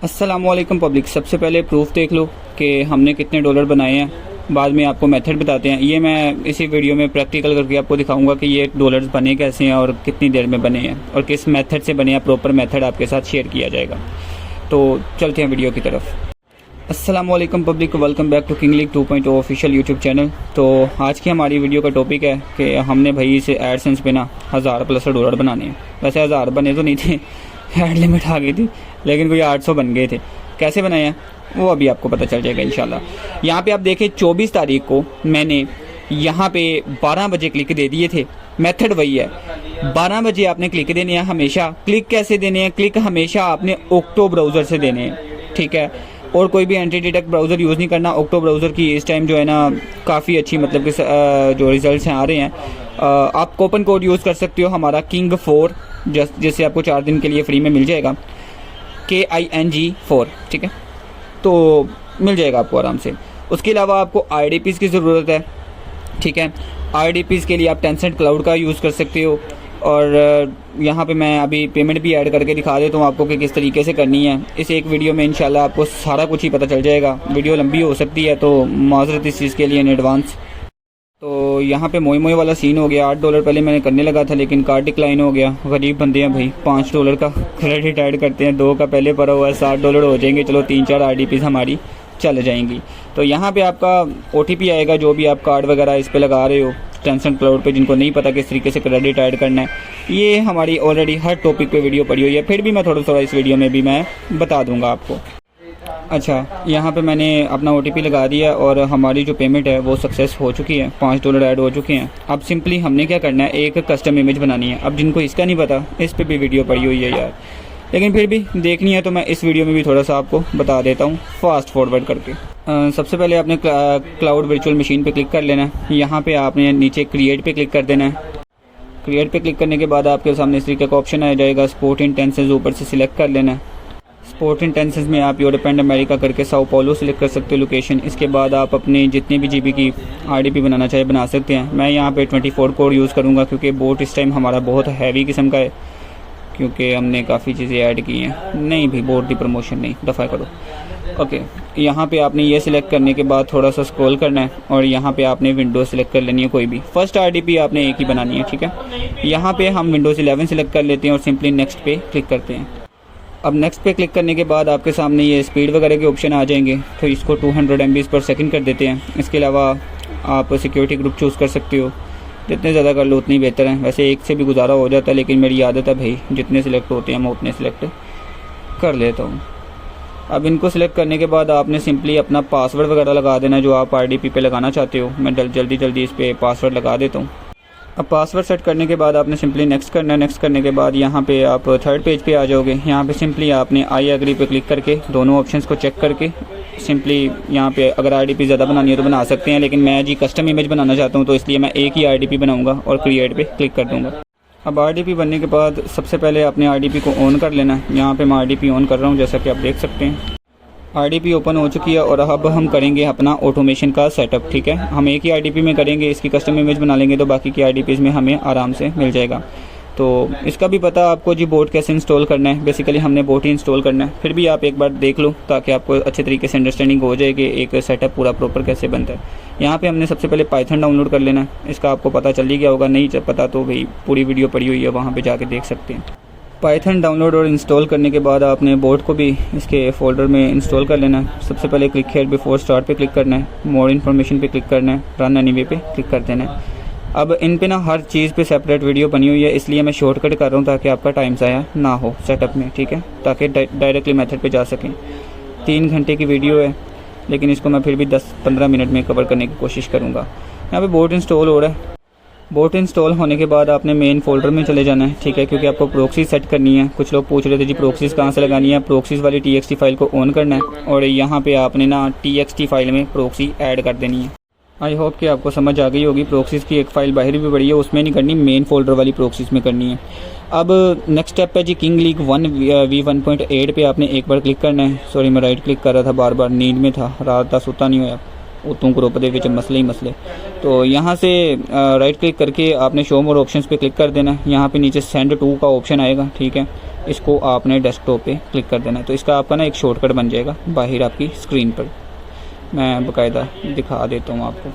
अस्सलामुअलैकुम पब्लिक। सबसे पहले प्रूफ देख लो कि हमने कितने डॉलर बनाए हैं, बाद में आपको मेथड बताते हैं। ये मैं इसी वीडियो में प्रैक्टिकल करके आपको दिखाऊंगा कि ये डॉलर्स बने कैसे हैं और कितनी देर में बने हैं और किस मेथड से बने हैं। प्रॉपर मेथड आपके साथ शेयर किया जाएगा। तो चलते हैं वीडियो की तरफ। अस्सलामुअलैकुम public, welcome back to king league 2.0 official YouTube channel. तो आज की हमारी वीडियो का टॉपिक है कि हमने भाई इसे एडसेंस पे ना 1000+ डॉलर बनाने हैं। वैसे 1000 बने तो नहीं थे, एड लिमिट आ गई थी, लेकिन कोई 800 बन गए थे। कैसे बनाए हैं वो अभी आपको पता चल जाएगा इंशाल्लाह। यहाँ पे आप देखें 24 तारीख को मैंने यहाँ पे 12 बजे क्लिक दे दिए थे। मेथड वही है, 12 बजे आपने क्लिक देने हैं हमेशा। क्लिक कैसे देने हैं? क्लिक हमेशा आपने ओक्टो ब्राउज़र से देने हैं, ठीक है। और कोई भी एंटी डिटेक्ट ब्राउज़र यूज़ नहीं करना। ओक्टो ब्राउज़र की इस टाइम जो है ना काफ़ी अच्छी मतलब कि जो रिजल्ट्स हैं आ रहे हैं। आप कूपन कोड यूज़ कर सकते हो हमारा KING4, जिससे आपको 4 दिन के लिए फ्री में मिल जाएगा, KING4, ठीक है। तो मिल जाएगा आपको आराम से। उसके अलावा आपको IDPs की ज़रूरत है, ठीक है। IDPs के लिए आप टेंसेंट क्लाउड का यूज़ कर सकते हो। और यहाँ पे मैं अभी पेमेंट भी ऐड करके दिखा देता हूँ आपको कि किस तरीके से करनी है। इस एक वीडियो में इंशाल्लाह आपको सारा कुछ ही पता चल जाएगा। वीडियो लंबी हो सकती है तो माज़रत इस चीज़ के लिए इन एडवांस। तो यहाँ पे मोई वाला सीन हो गया। $8 पहले मैंने करने लगा था लेकिन कार्ड डिक्लाइन हो गया। गरीब बंदे हैं भाई, $5 का क्रेडिट ऐड करते हैं, 2 का पहले पड़ा हुआ है, $60 हो जाएंगे। चलो 3-4 IDPs हमारी चल जाएंगी। तो यहाँ पे आपका OTP आएगा, जो भी आप कार्ड वगैरह इस पे लगा रहे हो टेंसेंट क्लाउड पे, जिनको नहीं पता किस तरीके से क्रेडिट ऐड करना है। ये हमारी ऑलरेडी हर टॉपिक पे वीडियो पड़ी हुई है, फिर भी मैं थोड़ा इस वीडियो में भी मैं बता दूंगा आपको। अच्छा, यहाँ पे मैंने अपना OTP लगा दिया और हमारी जो पेमेंट है वो सक्सेस हो चुकी है। $5 ऐड हो चुके हैं। अब सिंपली हमने क्या करना है, एक कस्टम इमेज बनानी है। अब जिनको इसका नहीं पता, इस पे भी वीडियो पड़ी हुई है यार, लेकिन फिर भी देखनी है तो मैं इस वीडियो में भी थोड़ा सा आपको बता देता हूँ फास्ट फॉरवर्ड करके। सबसे पहले आपने क्लाउड वर्चुअल मशीन पे क्लिक कर लेना है। यहाँ पे आपने नीचे क्रिएट पे क्लिक कर देना है। क्रिएट पे क्लिक करने के बाद आपके सामने इस तरीके का ऑप्शन आ जाएगा। स्पोर्ट इन टेंसेस ऊपर से सिलेक्ट कर लेना है। स्पोर्ट इन टेंसेस में आप यूरोप एंड अमेरिका करके साओ पाउलो सिलेक्ट कर सकते हो लोकेशन। इसके बाद आप अपने जितने भी GB की IDP बनाना चाहे बना सकते हैं। मैं यहाँ पे 24 कोड यूज़ करूँगा क्योंकि बोट इस टाइम हमारा बहुत हैवी किस्म का है, क्योंकि हमने काफ़ी चीज़ें ऐड की हैं। नहीं भाई, बोर्ड की प्रमोशन नहीं, दफ़ा करो। ओके, यहाँ पे आपने ये सिलेक्ट करने के बाद थोड़ा सा स्क्रॉल करना है और यहाँ पे आपने विंडोज सिलेक्ट कर लेनी है कोई भी। फर्स्ट IDP आपने एक ही बनानी है, ठीक है। यहाँ पे हम विंडोज़ 11 सिलेक्ट कर लेते हैं और सिंपली नेक्स्ट पे क्लिक करते हैं। अब नेक्स्ट पे क्लिक करने के बाद आपके सामने ये स्पीड वगैरह के ऑप्शन आ जाएंगे, तो इसको 200 MB/s कर देते हैं। इसके अलावा आप सिक्योरिटी ग्रुप चूज़ कर सकते हो, जितने ज़्यादा कर लो उतनी बेहतर है। वैसे एक से भी गुजारा हो जाता है, लेकिन मेरी आदत है भाई जितने सिलेक्ट होते हैं मैं उतने सिलेक्ट कर लेता हूँ। अब इनको सिलेक्ट करने के बाद आपने सिंपली अपना पासवर्ड वगैरह लगा देना जो आप IDP पे लगाना चाहते हो। मैं जल्दी इस पर पासवर्ड लगा देता हूँ। अब पासवर्ड सेट करने के बाद आपने सिंपली नेक्स्ट करना है। नेक्स्ट करने के बाद यहाँ पे आप थर्ड पेज पे आ जाओगे। यहाँ पे सिंपली आपने आई एग्री पे क्लिक करके दोनों ऑप्शंस को चेक करके सिंपली यहाँ पे अगर IDP ज़्यादा बनानी है तो बना सकते हैं, लेकिन मैं जी कस्टम इमेज बनाना चाहता हूँ तो इसलिए मैं एक ही IDP बनाऊँगा और क्रिएट पे क्लिक कर दूँगा। अब IDP बनने के बाद सबसे पहले आपने IDP को ऑन कर लेना है। यहाँ पर मैं IDP ऑन कर रहा हूँ, जैसा कि आप देख सकते हैं। IDP ओपन हो चुकी है और अब हम करेंगे अपना ऑटोमेशन का सेटअप, ठीक है। हम एक ही IDP में करेंगे, इसकी कस्टम इमेज बना लेंगे तो बाकी की IDPs में हमें आराम से मिल जाएगा। तो इसका भी पता आपको जी बोट कैसे इंस्टॉल करना है। बेसिकली हमने बोट ही इंस्टॉल करना है, फिर भी आप एक बार देख लो ताकि आपको अच्छे तरीके से अंडरस्टैंडिंग हो जाए कि एक सेटअप पूरा प्रॉपर कैसे बनता है। यहाँ पे हमने सबसे पहले पाइथन डाउनलोड कर लेना है। इसका आपको पता चल ही गया होगा, नहीं पता तो भाई पूरी वीडियो पड़ी हुई है, वहाँ पर जाके देख सकते हैं। पाइथन डाउनलोड और इंस्टॉल करने के बाद आपने बोट को भी इसके फोल्डर में इंस्टॉल कर लेना है। सबसे पहले क्लिक हियर बिफोर स्टार्ट पे क्लिक करना है, मोर इन्फॉर्मेशन पे क्लिक करना है, रन एनीवे पे क्लिक कर देना है। अब इन पे ना हर चीज़ पे सेपरेट वीडियो बनी हुई है, इसलिए मैं शॉर्टकट कर रहा हूँ ताकि आपका टाइम ज़ाया ना हो सेटअप में, ठीक है, ताकि डायरेक्टली मेथड पे जा सकें। 3 घंटे की वीडियो है, लेकिन इसको मैं फिर भी 10-15 मिनट में कवर करने की कोशिश करूँगा। यहाँ पर बोट इंस्टॉल हो रहा है। बोट इंस्टॉल होने के बाद आपने मेन फोल्डर में चले जाना है, ठीक है, क्योंकि आपको प्रोक्सी सेट करनी है। कुछ लोग पूछ रहे थे जी प्रोक्सीज़ कहाँ से लगानी है। प्रोक्सीज़ वाली TXT फाइल को ऑन करना है और यहाँ पे आपने ना TXT फाइल में प्रोक्सी ऐड कर देनी है। आई होप कि आपको समझ आ गई होगी। प्रोक्सीज़ की एक फ़ाइल बाहर भी पड़ी है, उसमें नहीं करनी, मेन फोल्डर वाली प्रोक्सीज़ में करनी है। अब नेक्स्ट स्टेप है जी किंग लीग 1 v1.8 पे आपने एक बार क्लिक करना है। सॉरी मैं राइट क्लिक कर रहा था, बार नींद में था, रात था, सोता नहीं हुआ। उतों ग्रुप दे विच मसले ही मसले। तो यहाँ से राइट क्लिक करके आपने शो मोर ऑप्शंस पे क्लिक कर देना। यहाँ पे नीचे सेंड टू का ऑप्शन आएगा, ठीक है, इसको आपने डेस्कटॉप पे क्लिक कर देना। तो इसका आपका ना एक शॉर्टकट बन जाएगा बाहर आपकी स्क्रीन पर। मैं बाकायदा दिखा देता हूँ आपको।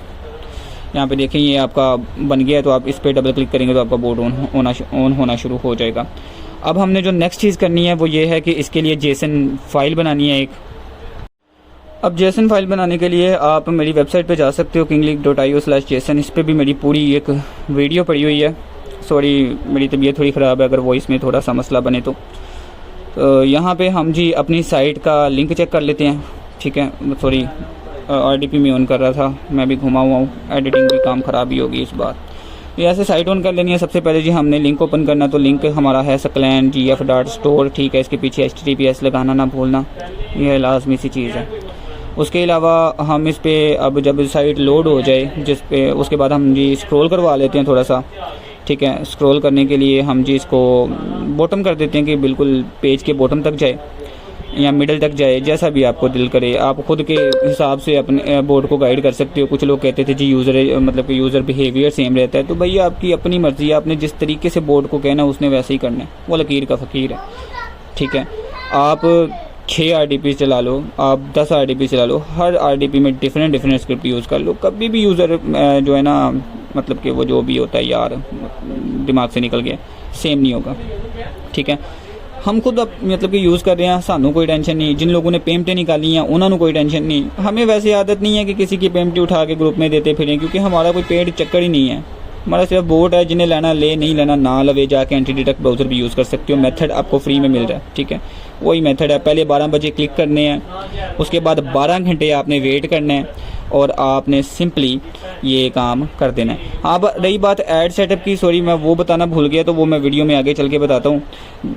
यहाँ पे देखें ये आपका बन गया है, तो आप इस पर डबल क्लिक करेंगे तो आपका बोर्ड ऑन होना शुरू हो जाएगा। अब हमने जो नेक्स्ट चीज़ करनी है वो ये है कि इसके लिए जेसन फाइल बनानी है एक। अब जेसन फाइल बनाने के लिए आप मेरी वेबसाइट पे जा सकते हो kingleak.io/json। इस पर भी मेरी पूरी एक वीडियो पड़ी हुई है। सॉरी मेरी तबीयत थोड़ी ख़राब है, अगर वॉइस में थोड़ा सा मसला बने तो यहाँ पे हम जी अपनी साइट का लिंक चेक कर लेते हैं, ठीक है। सॉरी RDP में ऑन कर रहा था, मैं भी घुमा हुआ हूँ, एडिटिंग भी काम ख़राब ही होगी इस बार। ये ऐसे साइट ऑन कर लेनी है। सबसे पहले जी हमने लिंक ओपन करना, तो लिंक हमारा है saklan.gf.store, ठीक है। इसके पीछे HTTPS लगाना ना भूलना, यह लाजमी सी चीज़ है। उसके अलावा हम इस पर अब जब साइट लोड हो जाए जिस पे, उसके बाद हम जी स्क्रॉल करवा लेते हैं थोड़ा सा, ठीक है। स्क्रॉल करने के लिए हम जी इसको बॉटम कर देते हैं कि बिल्कुल पेज के बॉटम तक जाए या मिडल तक जाए, जैसा भी आपको दिल करे। आप खुद के हिसाब से अपने बोर्ड को गाइड कर सकते हो। कुछ लोग कहते थे जी मतलब कि यूज़र बिहेवियर सेम रहता है, तो भैया आपकी अपनी मर्ज़ी है। आपने जिस तरीके से बोर्ड को कहना उसने वैसे ही करना है, वो लकीर का फ़कीर है, ठीक है। आप 6 RDP चला लो, आप 10 RDP चला लो, हर RDP में डिफरेंट स्क्रिप्ट यूज़ कर लो। कभी भी यूज़र जो है ना, मतलब कि वो जो भी होता है यार दिमाग से निकल गया, सेम नहीं होगा, ठीक है। हम खुद अब मतलब कि यूज़ कर रहे हैं, सानू कोई टेंशन नहीं। जिन लोगों ने पेमेंटें निकाली हैं उन्होंने कोई टेंशन नहीं। हमें वैसे आदत नहीं है कि किसी की पेमेंट उठा के ग्रुप में देते फिरें, क्योंकि हमारा कोई पेड चक्कर ही नहीं है। हमारा सिर्फ बोर्ड है, जिन्हें लेना ले, नहीं लेना ना लवे, जाके एंटी डिटेक्ट ब्राउज़र भी यूज़ कर सकते हो। मेथड आपको फ्री में मिल रहा है, ठीक है। वही मेथड है, पहले 12 बजे क्लिक करने हैं, उसके बाद 12 घंटे आपने वेट करना है और आपने सिंपली ये काम कर देना है। अब रही बात ऐड सेटअप की, सॉरी मैं वो बताना भूल गया, तो वो मैं वीडियो में आगे चल के बताता हूँ।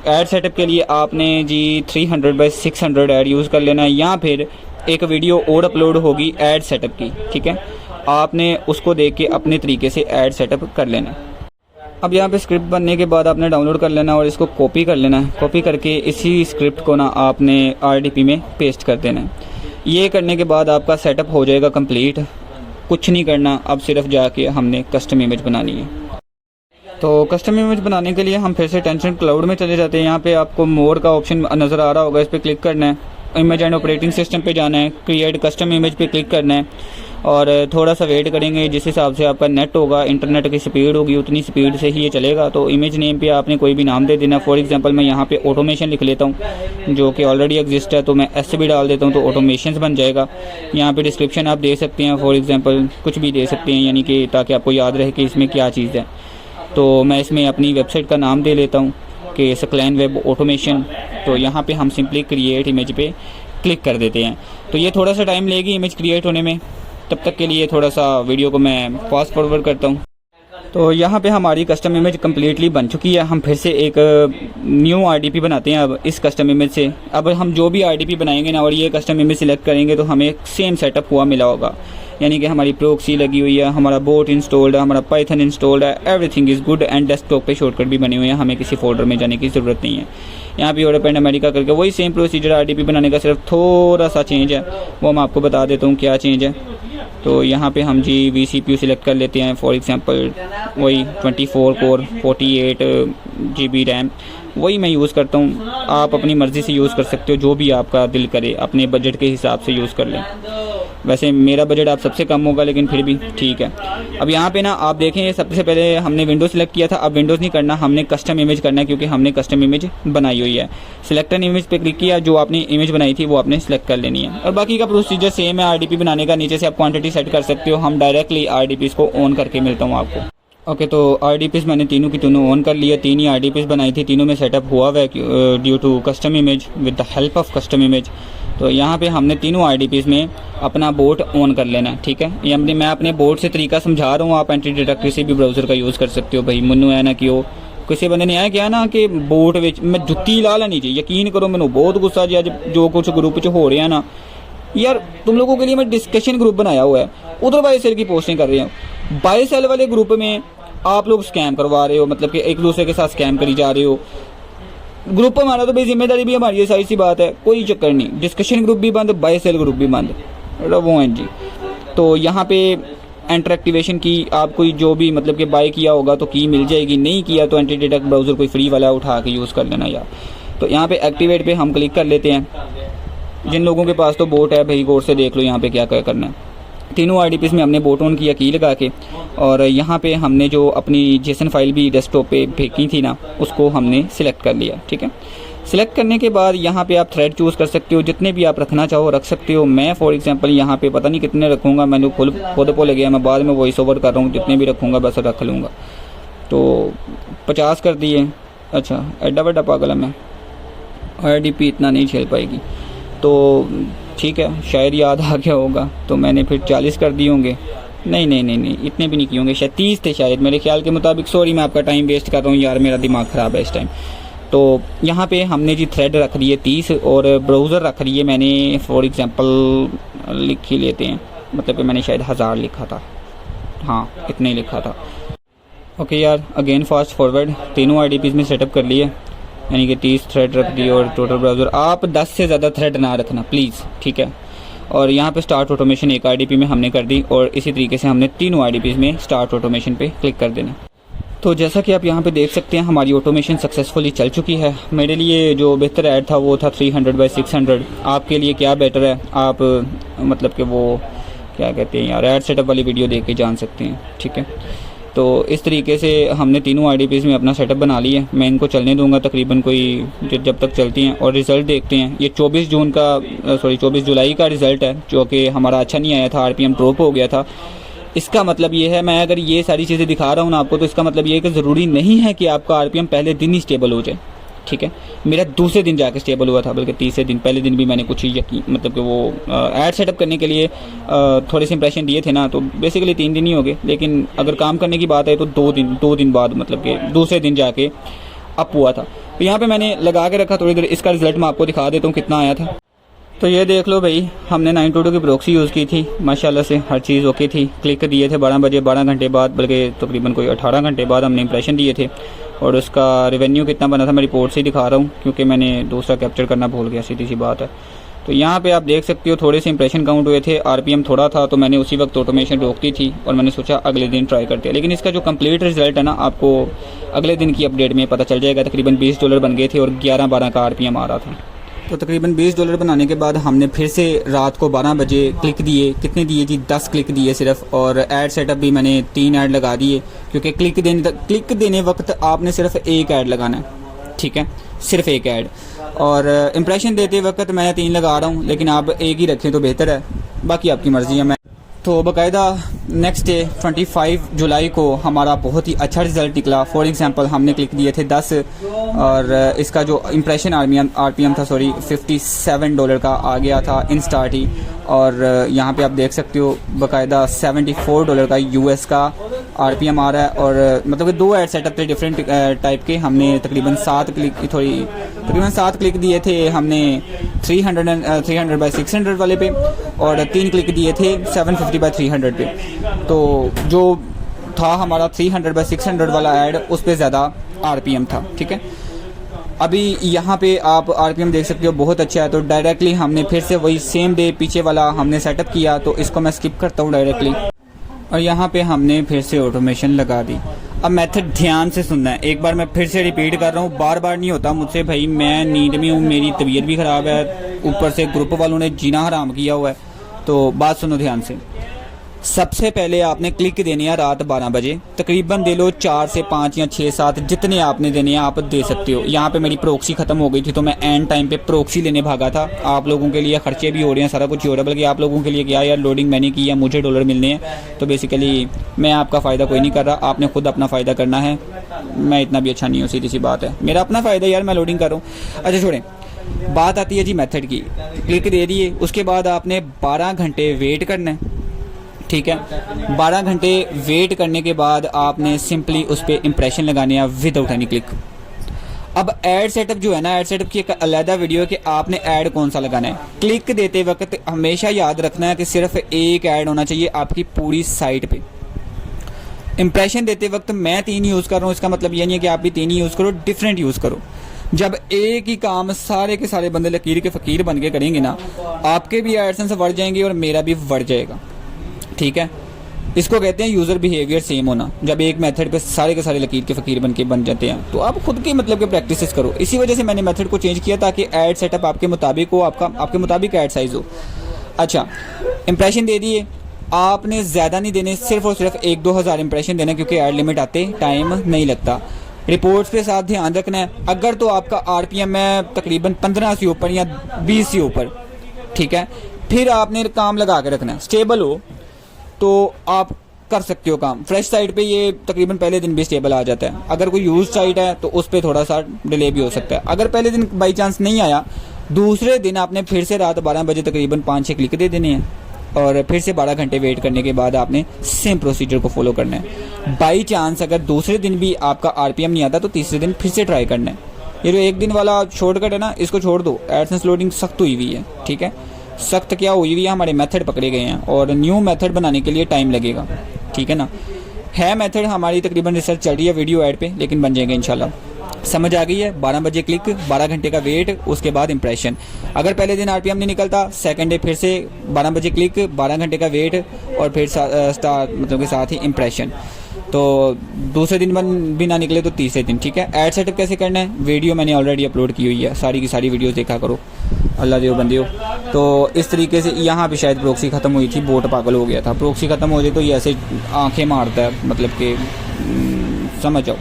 ऐड सेटअप के लिए आपने जी 300/600 ऐड यूज़ कर लेना है, या फिर एक वीडियो और अपलोड होगी ऐड सेटअप की, ठीक है। आपने उसको देख के अपने तरीके से ऐड सेटअप कर लेना है। अब यहाँ पे स्क्रिप्ट बनने के बाद आपने डाउनलोड कर लेना और इसको कॉपी कर लेना है। कॉपी करके इसी स्क्रिप्ट को ना आपने RDP में पेस्ट कर देना है। ये करने के बाद आपका सेटअप हो जाएगा कंप्लीट। कुछ नहीं करना, अब सिर्फ जाके हमने कस्टम इमेज बनानी है। तो कस्टम इमेज बनाने के लिए हम फिर से टेंसेंट क्लाउड में चले जाते हैं। यहाँ पे आपको मोर का ऑप्शन नज़र आ रहा होगा, इस पर क्लिक करना है। इमेज एंड ऑपरेटिंग सिस्टम पे जाना है, क्रिएट कस्टम इमेज पे क्लिक करना है और थोड़ा सा वेट करेंगे। जिस हिसाब से आपका नेट होगा, इंटरनेट की स्पीड होगी, उतनी स्पीड से ही ये चलेगा। तो इमेज नेम पे आपने कोई भी नाम दे देना। फॉर एग्जांपल मैं यहाँ पे ऑटोमेशन लिख लेता हूँ, जो कि ऑलरेडी एग्जिस्ट है, तो मैं एस भी डाल देता हूँ तो ऑटोमेशन बन जाएगा। यहाँ पे डिस्क्रिप्शन आप दे सकते हैं, फॉर एग्जाम्पल कुछ भी दे सकते हैं, यानी कि ताकि आपको याद रहे कि इसमें क्या चीज़ है। तो मैं इसमें अपनी वेबसाइट का नाम दे लेता हूँ कि सकलैन वेब ऑटोमेशन। तो यहाँ पे हम सिंपली क्रिएट इमेज पे क्लिक कर देते हैं। तो ये थोड़ा सा टाइम लेगी इमेज क्रिएट होने में, तब तक के लिए थोड़ा सा वीडियो को मैं फास्ट फॉरवर्ड करता हूँ। तो यहाँ पे हमारी कस्टम इमेज कम्प्लीटली बन चुकी है। हम फिर से एक न्यू RDP बनाते हैं अब इस कस्टम इमेज से। अब हम जो भी RDP बनाएंगे ना और ये कस्टम इमेज सिलेक्ट करेंगे तो हमें सेम सेटअप हुआ मिला होगा, यानी कि हमारी प्रोक्सी लगी हुई है, हमारा बोट इंस्टॉल्ड है, हमारा पाइथन इंस्टॉल्ड है, everything is good and desktop पे शॉर्टकट भी बने हुए हैं। हमें किसी फोल्डर में जाने की ज़रूरत नहीं है। यहाँ पे यूरोप एंड अमेरिका करके वही सेम प्रोसीजर RDP बनाने का, सिर्फ थोड़ा सा चेंज है, वो मैं आपको बता देता हूँ क्या चेंज है। तो यहाँ पे हम जी vCPU सिलेक्ट कर लेते हैं। फॉर एग्जांपल वही 24 कोर 48 GB रैम वही मैं यूज़ करता हूँ। आप अपनी मर्ज़ी से यूज़ कर सकते हो, जो भी आपका दिल करे, अपने बजट के हिसाब से यूज़ कर लें। वैसे मेरा बजट आप सबसे कम होगा, लेकिन फिर भी ठीक है। अब यहाँ पे ना आप देखें, सबसे पहले हमने विंडोज़ सिलेक्ट किया था, अब विंडोज़ नहीं करना, हमने कस्टम इमेज करना है, क्योंकि हमने कस्टम इमेज बनाई हुई है। सिलेक्ट एन इमेज पे क्लिक किया, जो आपने इमेज बनाई थी वो आपने सिलेक्ट कर लेनी है। और बाकी का प्रोसीजर सेम है RDP बनाने का। नीचे से आप क्वान्टिटी सेट कर सकते हो। हम डायरेक्टली RDPs को ऑन करके मिलता हूँ आपको। ओके, तो RDPs मैंने तीनों की तीनों ऑन कर लिया। 3 ही RDPs बनाई थी, तीनों में सेटअप हुआ हुआ है due to custom image with the help of custom image. तो यहाँ पे हमने तीनों RDPs में अपना बोट ऑन कर लेना है, ठीक है। ये मैं अपने बोट से तरीका समझा रहा हूँ, आप एंटी डिटेक्ट किसी भी ब्राउज़र का यूज़ कर सकते हो। भाई मनु है ना कि वो किसी बंदे ने आया क्या ना कि बोट विच मैं जुत्ती ला लैनी चाहिए। यकीन करो मैंने बहुत गुस्सा जी अज जो कुछ ग्रुप च हो रहा ना यार। तुम लोगों के लिए मैं डिस्कशन ग्रुप बनाया हुआ है, उधर बाय सेल की पोस्टिंग कर रहे हैं। बाय सेल वाले ग्रुप में आप लोग स्कैम करवा रहे हो, मतलब कि एक दूसरे के साथ स्कैम करी जा रहे हो। ग्रुप हमारा तो भाई जिम्मेदारी भी हमारी है, सारी सी बात है, कोई चक्कर नहीं। डिस्कशन ग्रुप भी बंद, बाय सेल ग्रुप भी बंद, वो हैं जी। तो यहाँ पे एंटर एक्टिवेशन की आपको जो भी मतलब कि बाय किया होगा तो की मिल जाएगी, नहीं किया तो एंटी डिटेक्ट ब्राउज़र कोई फ्री वाला उठा के यूज़ कर लेना यार। तो यहाँ पे एक्टिवेट पे हम क्लिक कर लेते हैं। जिन लोगों के पास तो बोट है भाई गौर से देख लो यहाँ पे क्या क्या करना है। तीनों आईडीपीज़ में हमने बोट ऑन किया की लगा के, और यहाँ पे हमने जो अपनी जेसन फाइल भी डेस्कटॉप पे भेजी थी ना उसको हमने सिलेक्ट कर लिया। ठीक है, सिलेक्ट करने के बाद यहाँ पे आप थ्रेड चूज़ कर सकते हो, जितने भी आप रखना चाहो रख सकते हो। मैं फॉर एग्जांपल यहाँ पे पता नहीं कितने रखूँगा, मैंने खुद भूल गया, मैं बाद में वॉइस ओवर कर रहा हूँ, जितने भी रखूँगा बस रख लूँगा। तो 50 कर दिए। अच्छा एडा बड़ा पागल है मैं, आईडीपी इतना नहीं झेल पाएगी, तो ठीक है शायद याद आ गया होगा तो मैंने फिर 40 कर दिए होंगे। नहीं इतने भी नहीं किए होंगे, शायद 30 थे शायद मेरे ख्याल के मुताबिक। सॉरी मैं आपका टाइम वेस्ट कर रहा हूँ यार, मेरा दिमाग ख़राब है इस टाइम। तो यहाँ पे हमने जी थ्रेड रख दिए 30 और ब्राउज़र रख दिए मैंने फॉर एग्जांपल लिख ही लेते हैं, मतलब कि मैंने शायद 1000 लिखा था, हाँ इतने ही लिखा था। ओके यार अगेन फास्ट फॉरवर्ड, तीनों आईडीपीज़ में सेटअप कर लिए, यानी कि 30 थ्रेड रख दिए और टोटल ब्राउज़र। आप 10 से ज़्यादा थ्रेड ना रखना प्लीज़, ठीक है। और यहाँ पे स्टार्ट ऑटोमेशन एक आईडीपी में हमने कर दी और इसी तरीके से हमने तीनों आईडीपीज़ में स्टार्ट ऑटोमेशन पे क्लिक कर देना। तो जैसा कि आप यहाँ पे देख सकते हैं हमारी ऑटोमेशन सक्सेसफुली चल चुकी है। मेरे लिए जो बेहतर ऐड था वो था 300/600। आपके लिए क्या बेटर है आप मतलब कि वो क्या कहते हैं यार ऐड सेटअप वाली वीडियो देख के जान सकते हैं, ठीक है। तो इस तरीके से हमने तीनों आईडीपीज़ में अपना सेटअप बना लिया है। मैं इनको चलने दूंगा तकरीबन कोई जब तक चलती हैं, और रिज़ल्ट देखते हैं। ये 24 जुलाई का रिज़ल्ट है, जो कि हमारा अच्छा नहीं आया था, आरपीएम ड्रॉप हो गया था। इसका मतलब ये है, मैं अगर ये सारी चीज़ें दिखा रहा हूँ ना आपको, तो इसका मतलब ये है कि ज़रूरी नहीं है कि आपका आरपीएम पहले दिन ही स्टेबल हो जाए, ठीक है। मेरा दूसरे दिन जाके स्टेबल हुआ था, बल्कि तीसरे दिन। पहले दिन भी मैंने कुछ यकीन मतलब कि वो ऐड सेटअप करने के लिए थोड़े से इंप्रेशन दिए थे ना, तो बेसिकली 3 दिन ही हो गए। लेकिन अगर काम करने की बात है तो 2 दिन बाद मतलब कि दूसरे दिन जाके अप हुआ था। तो यहाँ पे मैंने लगा के रखा थोड़ी देर, इसका रिजल्ट मैं आपको दिखा देता हूँ कितना आया था। तो ये देख लो भाई, हमने 922 की प्रॉक्सी यूज़ की थी, माशाल्लाह से हर चीज़ ओके थी। क्लिक दिए थे 12 बजे, 12 घंटे बाद, बल्कि तकरीबन कोई 18 घंटे बाद हमने इंप्रेशन दिए थे। और उसका रेवेन्यू कितना बना था मैं रिपोर्ट से ही दिखा रहा हूँ, क्योंकि मैंने दूसरा कैप्चर करना भूल गया, सीधी सी बात है। तो यहाँ पे आप देख सकते हो थोड़े से इंप्रेशन काउंट हुए थे, आरपीएम थोड़ा था, तो मैंने उसी वक्त ऑटोमेशन रोक दी थी और मैंने सोचा अगले दिन ट्राई करते हैं। लेकिन इसका जो कंप्लीट रिजल्ट है ना, आपको अगले दिन की अपडेट में पता चल जाएगा। तकरीबन $20 बन गए थे और 11-12 का आरपीएम आ रहा था। तो तकरीबन $20 बनाने के बाद हमने फिर से रात को 12 बजे क्लिक दिए। कितने दिए जी? 10 क्लिक दिए सिर्फ। और ऐड सेटअप भी मैंने 3 ऐड लगा दिए, क्योंकि क्लिक देने वक्त आपने सिर्फ एक ऐड लगाना है, ठीक है, सिर्फ एक ऐड। और इंप्रेशन देते वक्त मैं 3 लगा रहा हूँ, लेकिन आप एक ही रखें तो बेहतर है, बाकी आपकी मर्ज़ी है। मैं तो बाकायदा नेक्स्ट डे 25 जुलाई को हमारा बहुत ही अच्छा रिज़ल्ट निकला। फॉर एग्ज़ाम्पल हमने क्लिक दिए थे 10 और इसका जो इंप्रेशन आरपीएम था $57 का आ गया था इंस्टार्ट ही। और यहाँ पे आप देख सकते हो बाकायदा $74 का यूएस का आरपीएम आ रहा है। और मतलब कि 2 ऐड सेटअप थे डिफरेंट टाइप के। हमने तकरीबन 7 क्लिक दिए थे हमने 300/600 वाले पे, और 3 क्लिक दिए थे 750/300 पे। तो जो था हमारा 300/600 वाला ऐड, उस पर ज़्यादा आरपीएम था, ठीक है। अभी यहाँ पे आप आरपीएम देख सकते हो बहुत अच्छा है। तो डायरेक्टली हमने फिर से वही सेम डे पीछे वाला हमने सेटअप किया, तो इसको मैं स्किप करता हूँ डायरेक्टली। और यहाँ पे हमने फिर से ऑटोमेशन लगा दी। अब मेथड ध्यान से सुनना है, एक बार मैं फिर से रिपीट कर रहा हूँ, बार बार नहीं होता मुझसे भाई, मैं नींद में हूँ, मेरी तबीयत भी ख़राब है, ऊपर से ग्रुप वालों ने जीना हराम किया हुआ है। तो बात सुनो ध्यान से। सबसे पहले आपने क्लिक देने हैं रात 12 बजे, तकरीबन दे लो 4 से 5 या 6 7 जितने आपने देने हैं आप दे सकते हो। यहाँ पे मेरी प्रोक्सी ख़त्म हो गई थी, तो मैं एंड टाइम पे प्रोक्सी लेने भागा था। आप लोगों के लिए खर्चे भी हो रहे हैं, सारा कुछ ही हो रहा है, बल्कि आप लोगों के लिए क्या यार, लोडिंग मैंने की है, मुझे डॉलर मिलने हैं। तो बेसिकली मैं आपका फ़ायदा कोई नहीं कर रहा, आपने खुद अपना फ़ायदा करना है। मैं इतना भी अच्छा नहीं हूँ, सीधी सी बात है, मेरा अपना फ़ायदा यार, मैं लोडिंग कर रहा हूँ। अच्छा छोड़ें, बात आती है जी मेथड की। क्लिक दे दिए, उसके बाद आपने 12 घंटे वेट करना है, ठीक है। 12 घंटे वेट करने के बाद आपने सिंपली उस पर इंप्रेशन लगाने हैं विदाउट एनी क्लिक। अब ऐड सेटअप जो है ना, ऐड सेटअप की एक अलग वीडियो है कि आपने ऐड कौन सा लगाना है। क्लिक देते वक्त हमेशा याद रखना है कि सिर्फ एक ऐड होना चाहिए आपकी पूरी साइट पे। इंप्रेशन देते वक्त मैं 3 यूज़ कर रहा हूँ, इसका मतलब ये नहीं है कि आप भी 3 ही यूज़ करो, डिफरेंट यूज़ करो। जब एक ही काम सारे के सारे बंदे लकीर के फ़कीर बन के करेंगे ना, आपके भी एडसेंस बढ़ जाएंगे और मेरा भी बढ़ जाएगा, ठीक है, इसको कहते हैं यूज़र बिहेवियर सेम होना। जब एक मेथड पे सारे के सारे लकीर के फ़कीर बन के बन जाते हैं तो आप खुद की मतलब के प्रैक्टिसेस करो। इसी वजह से मैंने मेथड को चेंज किया ताकि ऐड सेटअप आपके मुताबिक हो, आपके मुताबिक ऐड साइज़ हो। अच्छा, इंप्रेशन दे दिए, आपने ज़्यादा नहीं देने, सिर्फ और सिर्फ 1-2 हज़ार इंप्रेशन देना, क्योंकि ऐड लिमिट आते टाइम नहीं लगता। रिपोर्ट्स पे साथ ध्यान रखना है, अगर तो आपका RPM है तकरीबन 15 से ऊपर या 20 से ऊपर, ठीक है, फिर आपने काम लगा के रखना है। स्टेबल हो तो आप कर सकते हो काम। फ्रेश साइट पे ये तकरीबन पहले दिन भी स्टेबल आ जाता है। अगर कोई यूज साइट है तो उस पर थोड़ा सा डिले भी हो सकता है। अगर पहले दिन बाई चांस नहीं आया, दूसरे दिन आपने फिर से रात 12 बजे तकरीबन 5-6 क्लिक दे देने हैं और फिर से 12 घंटे वेट करने के बाद आपने सेम प्रोसीजर को फॉलो करना है। बाई चांस अगर दूसरे दिन भी आपका RPM नहीं आता तो तीसरे दिन फिर से ट्राई करना है। ये जो एक दिन वाला शॉर्टकट है ना, इसको छोड़ दो। एडसेंस लोडिंग सख्त हुई हुई है, ठीक है, सख्त क्या हुई हुई है, हमारे मेथड पकड़े गए हैं और न्यू मेथड बनाने के लिए टाइम लगेगा, ठीक है ना। है मेथड हमारी तकरीबन रिसर्च चल रही है वीडियो ऐड पे, लेकिन बन जाएंगे इंशाल्लाह। समझ आ गई है? 12 बजे क्लिक, 12 घंटे का वेट, उसके बाद इंप्रेशन। अगर पहले दिन RPM नहीं निकलता, सेकंड डे फिर से 12 बजे क्लिक, 12 घंटे का वेट और फिर मतलब के साथ ही इंप्रेशन। तो दूसरे दिन भी ना निकले तो तीसरे दिन, ठीक है। ऐड सेटअप कैसे करना है, वीडियो मैंने ऑलरेडी अपलोड की हुई है, सारी की सारी वीडियोस देखा करो, अल्लाह देव बंदे हो। तो इस तरीके से यहाँ पे शायद प्रोक्सी ख़त्म हुई थी, बोट पागल हो गया था। प्रोक्सी ख़त्म हो जाए तो ये ऐसे आंखें मारता है, मतलब कि समझ जाओ।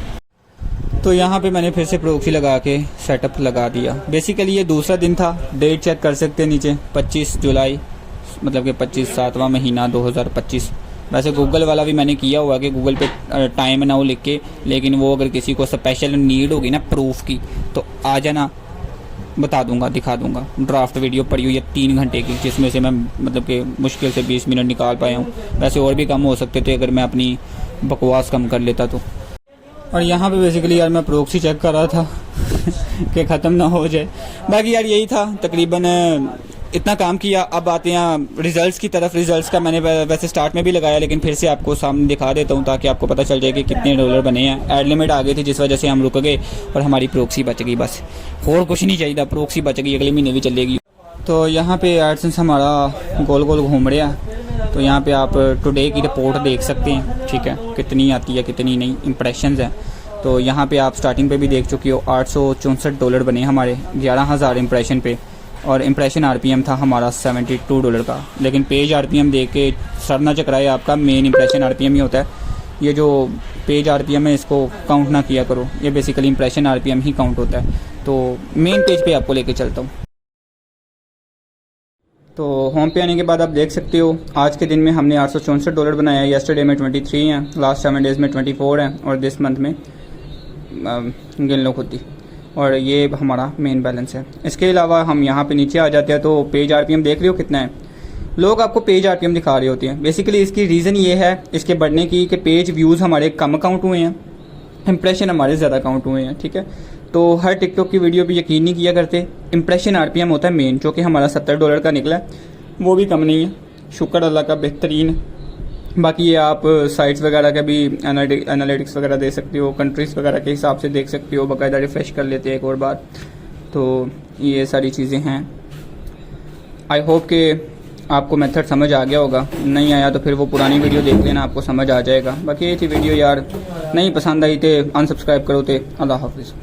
तो यहाँ पे मैंने फिर से प्रोक्सी लगा के सेटअप लगा दिया। बेसिकली ये दूसरा दिन था, डेट चेक कर सकते हैं नीचे 25 जुलाई, मतलब कि 25वां महीना 2025। वैसे गूगल वाला भी मैंने किया हुआ कि गूगल पे टाइम नाउ लिख के, लेकिन वो अगर किसी को स्पेशल नीड होगी ना प्रूफ की तो आ जाना, बता दूंगा, दिखा दूंगा। ड्राफ्ट वीडियो पड़ी हुई है 3 घंटे की, जिसमें से मैं मतलब कि मुश्किल से 20 मिनट निकाल पाया हूँ। वैसे और भी कम हो सकते थे अगर मैं अपनी बकवास कम कर लेता तो। और यहाँ पे बेसिकली यार मैं प्रोक्सी चेक कर रहा था कि ख़त्म ना हो जाए। बाकी यार यही था, तकरीबन इतना काम किया। अब आते हैं रिज़ल्ट्स की तरफ। रिज़ल्ट्स का मैंने वैसे स्टार्ट में भी लगाया, लेकिन फिर से आपको सामने दिखा देता हूँ ताकि आपको पता चल जाए कि कितने डॉलर बने हैं। ऐड लिमिट आ गई थी जिस वजह से हम रुक गए और हमारी प्रोक्सी बच गई, बस और कुछ नहीं चाहिए, प्रोक्सी बच गई, अगले महीने भी चलेगी। तो यहाँ पे एडसेंस हमारा गोल गोल घूम रहा है। तो यहाँ पे आप टुडे की रिपोर्ट देख सकते हैं, ठीक है, कितनी आती है कितनी नहीं, इंप्रेशंस हैं। तो यहाँ पे आप स्टार्टिंग पे भी देख चुके हो, $864 बने हमारे 11,000 इंप्रेशन पे। और इंप्रेशन RPM था हमारा $72 का। लेकिन पेज RPM देख के सर ना चकराए, आपका मेन इंप्रेशन RPM ही होता है। ये जो पेज RPM है इसको काउंट ना किया करो, ये बेसिकली इंप्रेशन RPM ही काउंट होता है। तो मेन पेज पे आपको लेके चलता हूँ। तो होम पे आने के बाद आप देख सकते हो आज के दिन में हमने $864 बनाया है। येस्टरडे में 23 हैं, लास्ट 7 डेज़ में 24 हैं और दिस मंथ में गिन लो खुद ही। और ये हमारा मेन बैलेंस है। इसके अलावा हम यहाँ पे नीचे आ जाते हैं तो पेज RPM देख रहे हो कितना है। लोग आपको पेज RPM दिखा रहे होते हैं। बेसिकली इसकी रीज़न ये है इसके बढ़ने की कि पेज व्यूज़ हमारे कम काउंट हुए हैं, इंप्रेशन हमारे ज़्यादा काउंट हुए हैं, ठीक है। तो हर टिकटॉक की वीडियो पे यकीन नहीं किया करते। इंप्रेशन RPM होता है मेन, जो कि हमारा $70 का निकला है, वो भी कम नहीं है, शुक्र अल्लाह का, बेहतरीन। बाकी ये आप साइट्स वगैरह का भी एनालिटिक्स वगैरह दे सकते हो, कंट्रीज़ वगैरह के हिसाब से देख सकते हो, बाकायदा रिफ़्रेश कर लेते हैं एक और बार। तो ये सारी चीज़ें हैं। आई होप कि आपको मेथड समझ आ गया होगा। नहीं आया तो फिर वो पुरानी वीडियो देख लेना, आपको समझ आ जाएगा। बाकी ये थी वीडियो यार, नहीं पसंद आई तो अनसब्सक्राइब करो। तो अल्लाह हाफिज़।